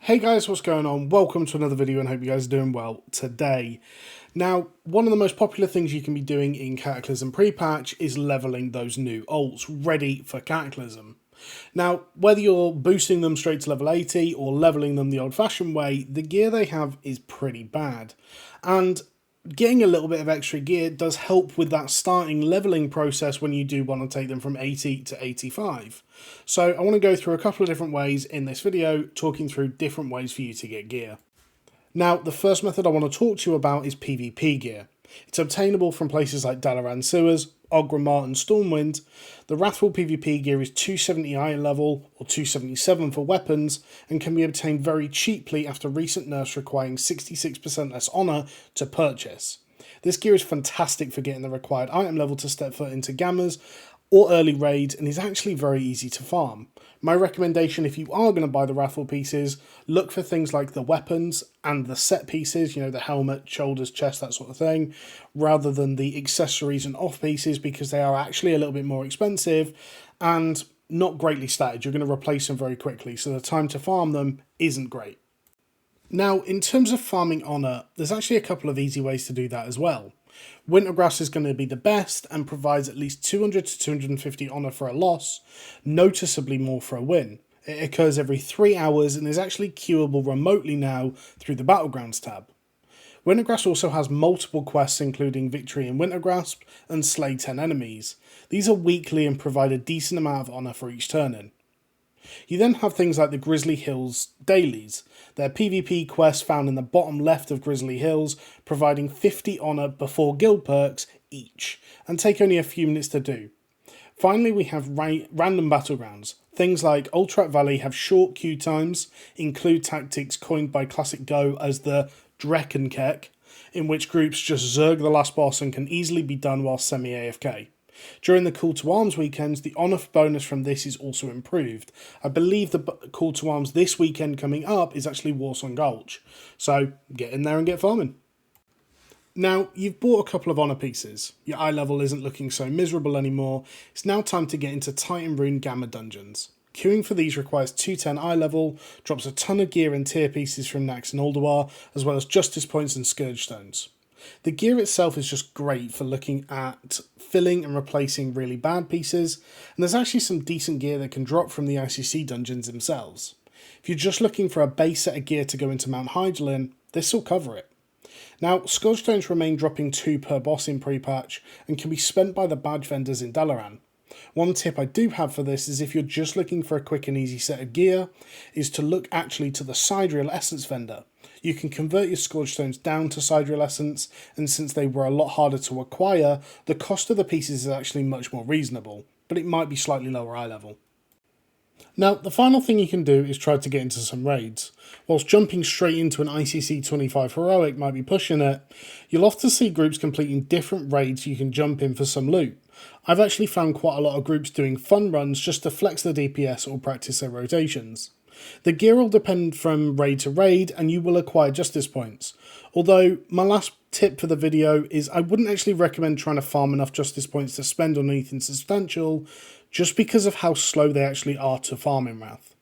Hey guys, what's going on? Welcome to another video and hope you guys are doing well today. Now, one of the most popular things you can be doing in Cataclysm Pre-Patch is leveling those new ults ready for Cataclysm. Now, whether you're boosting them straight to level 80 or leveling them the old-fashioned way, the gear they have is pretty bad. And getting a little bit of extra gear does help with that starting leveling process when you do want to take them from 80 to 85. So I want to go through a couple of different ways in this video, talking through different ways for you to get gear. Now, the first method I want to talk to you about is PvP gear. It's obtainable from places like Dalaran Sewers, Orgrimmar and Stormwind. The Wrathful PvP gear is 270 iron level or 277 for weapons and can be obtained very cheaply after recent nerfs requiring 66% less honour to purchase. This gear is fantastic for getting the required item level to step foot into Gammas or early raids and is actually very easy to farm. My recommendation, if you are going to buy the Wrathful pieces, look for things like the weapons and the set pieces, you know, the helmet, shoulders, chest, that sort of thing, rather than the accessories and off pieces, because they are actually a little bit more expensive and not greatly statted. You're going to replace them very quickly, so the time to farm them isn't great. Now, in terms of farming honour, there's actually a couple of easy ways to do that as well. Wintergrass is going to be the best and provides at least 200 to 250 honour for a loss, noticeably more for a win. It occurs every 3 hours and is actually queuable remotely now through the Battlegrounds tab. Wintergrass also has multiple quests including Victory in Wintergrasp and Slay 10 enemies. These are weekly and provide a decent amount of honour for each turn-in. You then have things like the Grizzly Hills dailies. They're PvP quests found in the bottom left of Grizzly Hills, providing 50 honour before guild perks each, and take only a few minutes to do. Finally, we have random battlegrounds. Things like Ultrat Valley have short queue times, include tactics coined by Classic Go as the Dreckenkek, in which groups just zerg the last boss and can easily be done while semi-AFK. During the Call to Arms weekends, the honour bonus from this is also improved. I believe the Call to Arms this weekend coming up is actually Warsong Gulch, so get in there and get farming. Now, you've bought a couple of honour pieces, your eye level isn't looking so miserable anymore, it's now time to get into Titan Rune Gamma dungeons. Queuing for these requires 210 eye level, drops a ton of gear and tier pieces from Nax and Ulduar, as well as Justice Points and Scourge Stones. The gear itself is just great for looking at filling and replacing really bad pieces, and there's actually some decent gear that can drop from the ICC dungeons themselves. If you're just looking for a base set of gear to go into Mount Hygelin, this will cover it. Now, Scourge Stones remain dropping 2 per boss in pre-patch and can be spent by the badge vendors in Dalaran. One tip I do have for this is if you're just looking for a quick and easy set of gear, is to look actually to the Sidereal Essence vendor. You can convert your Scourge Stones down to Sidereal Essence, and since they were a lot harder to acquire, the cost of the pieces is actually much more reasonable, but it might be slightly lower eye level. Now, the final thing you can do is try to get into some raids. Whilst jumping straight into an ICC 25 Heroic might be pushing it, you'll often see groups completing different raids you can jump in for some loot. I've actually found quite a lot of groups doing fun runs just to flex their DPS or practice their rotations. The gear will depend from raid to raid and you will acquire Justice Points. Although, my last tip for the video is I wouldn't actually recommend trying to farm enough Justice Points to spend on anything substantial, just because of how slow they actually are to farm in Wrath.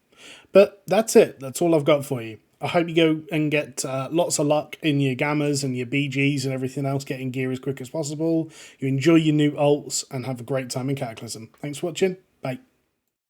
But that's it, that's all I've got for you. I hope you go and get lots of luck in your Gammas and your BGs and everything else, getting gear as quick as possible. You enjoy your new ults and have a great time in Cataclysm. Thanks for watching, bye.